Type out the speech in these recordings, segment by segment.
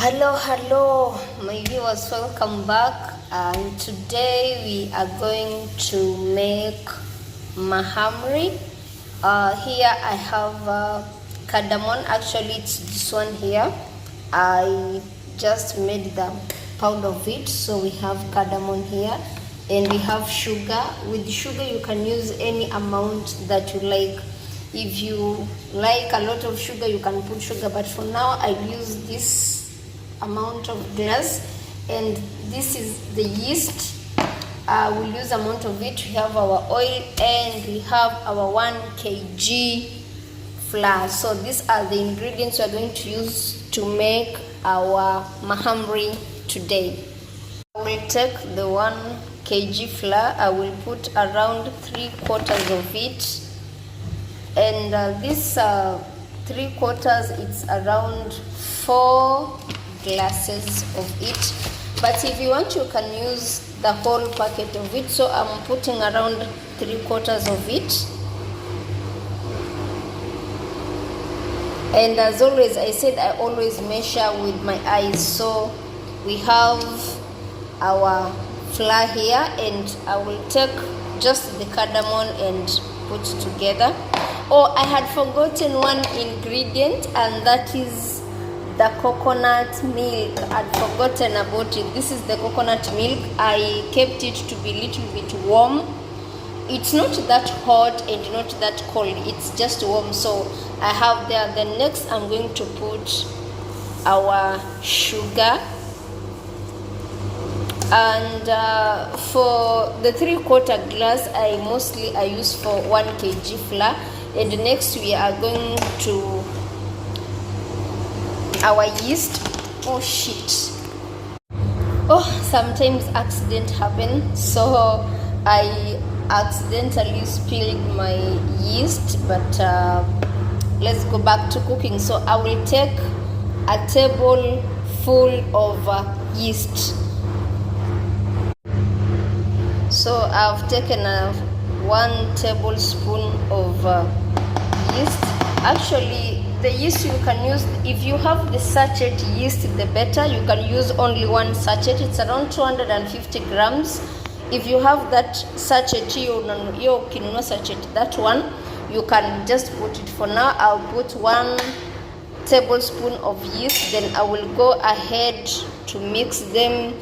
Hello, my viewers, welcome back. And today we are going to make Mahamri. Here I have cardamom. Actually, it's this one here. I just made the pound of it. So we have cardamom here, and we have sugar. With sugar, you can use any amount that you like. If you like a lot of sugar, you can put sugar. But for now, I use this amount of glass, and this is the yeast. We'll use amount of it. We have our oil, and we have our 1 kg flour. So these are the ingredients we are going to use to make our mahamri today. I will take the 1 kg flour. I will put around 3/4 of it, and this 3/4, it's around 4 glasses of it. But if you want, you can use the whole packet of it. So I'm putting around 3/4 of it. And as always, I said I always measure with my eyes. So we have our flour here, and I will take just the cardamom and put together. Oh, I had forgotten one ingredient, and that is the coconut milk. I'd forgotten about it. This is the coconut milk. I kept it to be a little bit warm. It's not that hot and not that cold, it's just warm. So I have there. Then next I'm going to put our sugar, and for the 3/4 glass, I use for 1 kg flour. And next we are going to our yeast. Sometimes accident happen, so I accidentally spilled my yeast. But let's go back to cooking. So I will take a tablespoon of yeast. So I've taken 1 tablespoon of yeast. Actually, the yeast you can use, if you have the sachet yeast, the better. You can use only 1 sachet. It's around 250 grams. If you have that sachet, that one, you can just put it. For now, I'll put 1 tablespoon of yeast. Then I will go ahead to mix them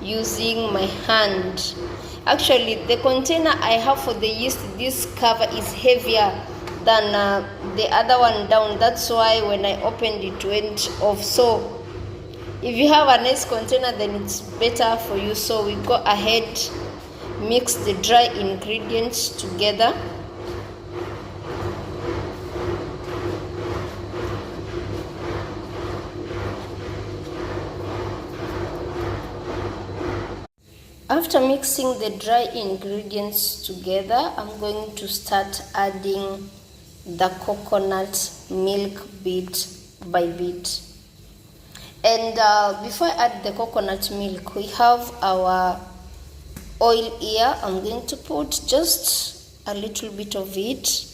using my hand. Actually, the container I have for the yeast, this cover is heavier than the other one down. That's why when I opened it went off. So if you have a nice container, then it's better for you. So we go ahead, mix the dry ingredients together. After mixing the dry ingredients together, I'm going to start adding the coconut milk bit by bit. And before I add the coconut milk, we have our oil here. I'm going to put just a little bit of it,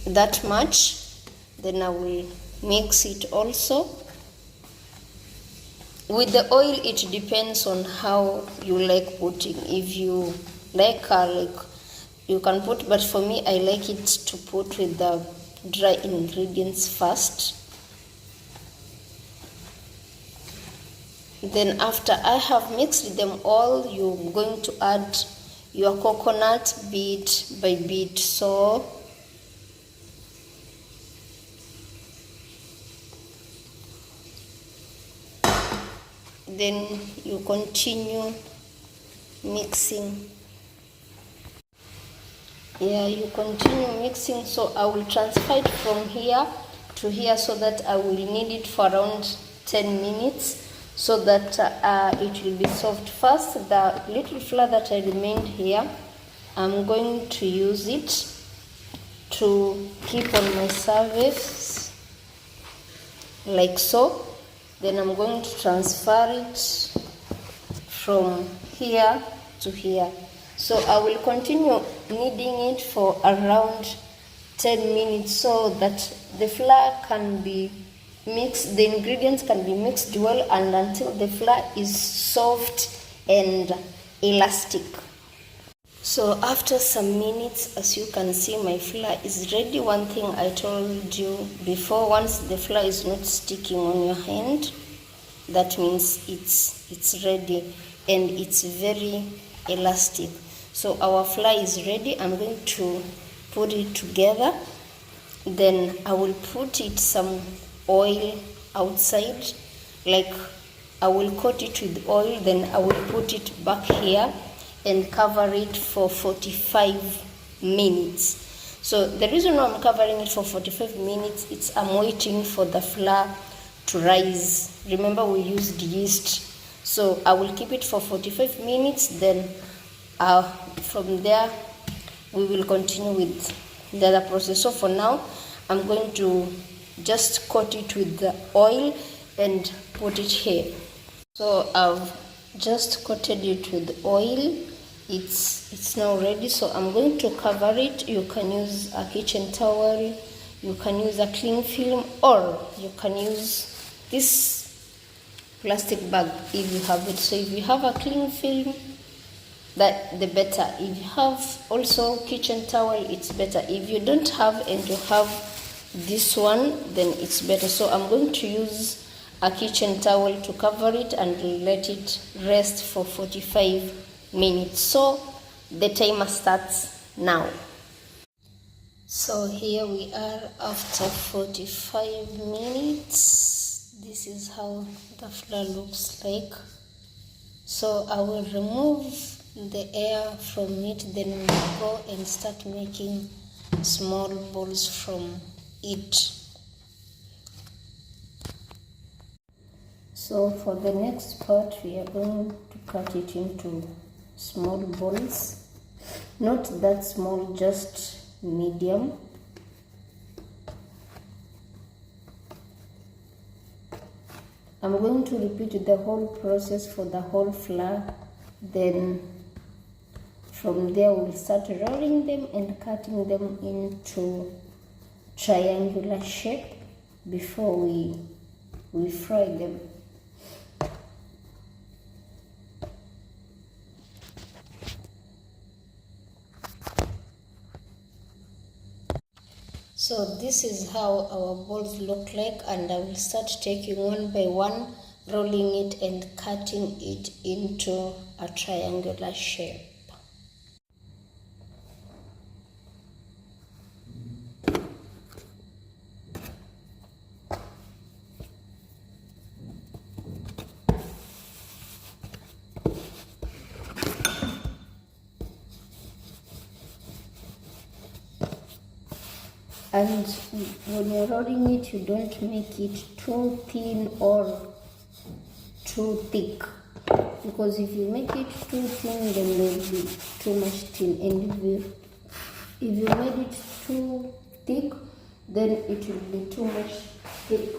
that much. Then I will mix it also. With the oil, it depends on how you like putting. If you like garlic, you can put, but for me, I like it to put with the dry ingredients first. Then after I have mixed them all, you're going to add your coconut bit by bit. So then you continue mixing. You continue mixing. So I will transfer it from here to here, so that I will need it for around 10 minutes, so that it will be soft. First, the little flour that I remained here, I'm going to use it to keep on my surface like so. Then I'm going to transfer it from here to here. So I will continue kneading it for around 10 minutes, so that the flour can be mixed, the ingredients can be mixed well, and until the flour is soft and elastic. So after some minutes, as you can see, my flour is ready. One thing I told you before, once the flour is not sticking on your hand, that means it's ready and it's very elastic. So our flour is ready. I'm going to put it together. Then I will put it some oil outside, like I will coat it with oil, then I will put it back here and cover it for 45 minutes. So the reason why I'm covering it for 45 minutes, it's I'm waiting for the flour to rise. Remember, we used yeast. So I will keep it for 45 minutes, then from there we will continue with the other process. So for now, I'm going to just coat it with the oil and put it here. So I've just coated it with oil. It's now ready. So I'm going to cover it. You can use a kitchen towel, you can use a cling film, or you can use this plastic bag if you have it. So if you have a cling film, that the better. If you have also kitchen towel, it's better. If you don't have and you have this one, then it's better. So I'm going to use a kitchen towel to cover it and let it rest for 45 minutes. So the timer starts now. So here we are after 45 minutes. This is how the flour looks like. So I will remove the air from it, then we will go and start making small balls from it. So for the next part, we are going to cut it into small balls, not that small, just medium. I'm going to repeat the whole process for the whole flour. Then from there we'll start rolling them and cutting them into triangular shape before we fry them. So this is how our balls look like, and I will start taking one by one, rolling it and cutting it into a triangular shape. And when you're rolling it, you don't make it too thin or too thick, because if you make it too thin, then there will be too much thin, and if you made it too thick, then it will be too much thick.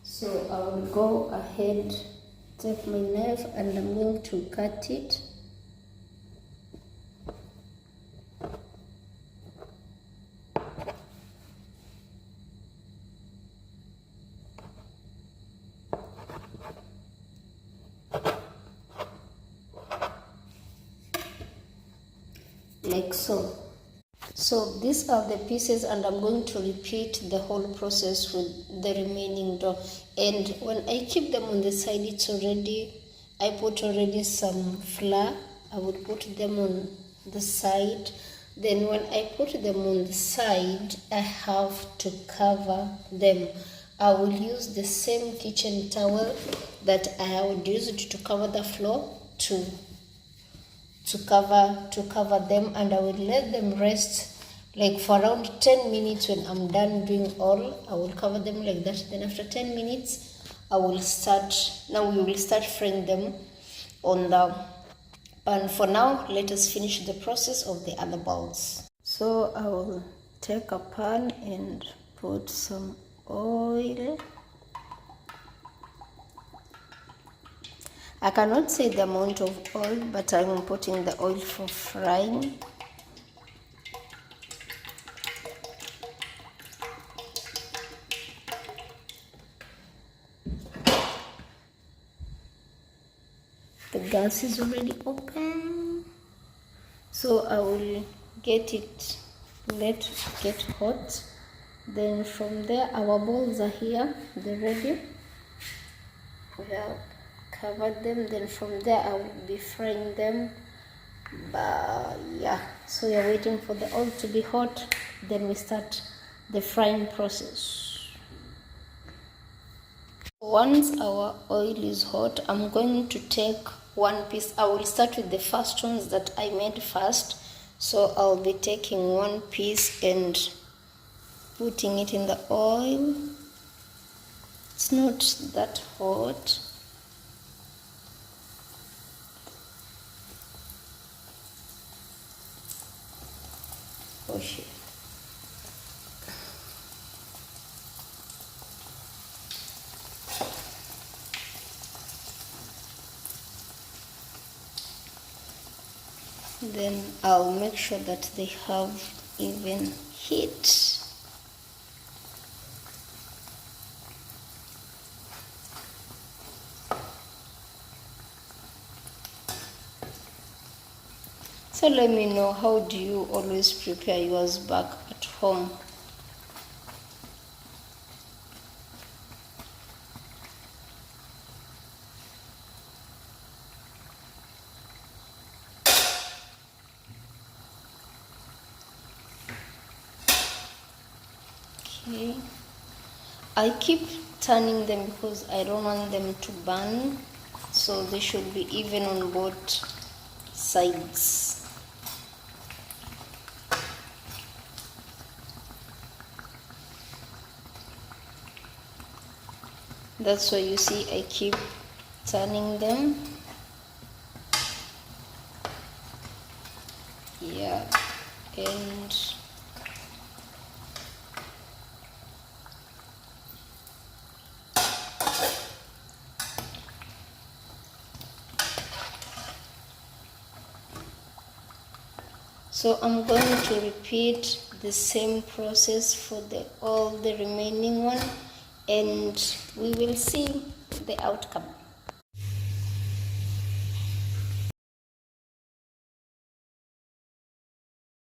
So I will go ahead, take my knife, and I'm going to cut it. Like so. So these are the pieces, and I'm going to repeat the whole process with the remaining dough. And when I keep them on the side, it's already, I put already some flour. I would put them on the side. Then when I put them on the side, I have to cover them. I will use the same kitchen towel that I would use to cover the floor to cover them, and I will let them rest like for around 10 minutes. When I'm done doing all, I will cover them like that. Then after 10 minutes, we will start frying them on the pan. For now, let us finish the process of the other balls. So I will take a pan and put some oil. I cannot say the amount of oil, but I'm putting the oil for frying. gas is already open, so I will let it get hot. Then from there, our balls are here, they're ready. We have covered them. Then from there I will be frying them. But yeah, so we are waiting for the oil to be hot, then we start the frying process. Once our oil is hot, I'm going to take one piece. I will start with the first ones that I made first. So I'll be taking one piece and putting it in the oil. It's not that hot. Oh shit. Then I'll make sure that they have even heat. So let me know, how do you always prepare yours back at home? Okay, I keep turning them because I don't want them to burn, so they should be even on both sides. That's why you see I keep turning them. Yeah, and so I'm going to repeat the same process for all the remaining one, and we will see the outcome.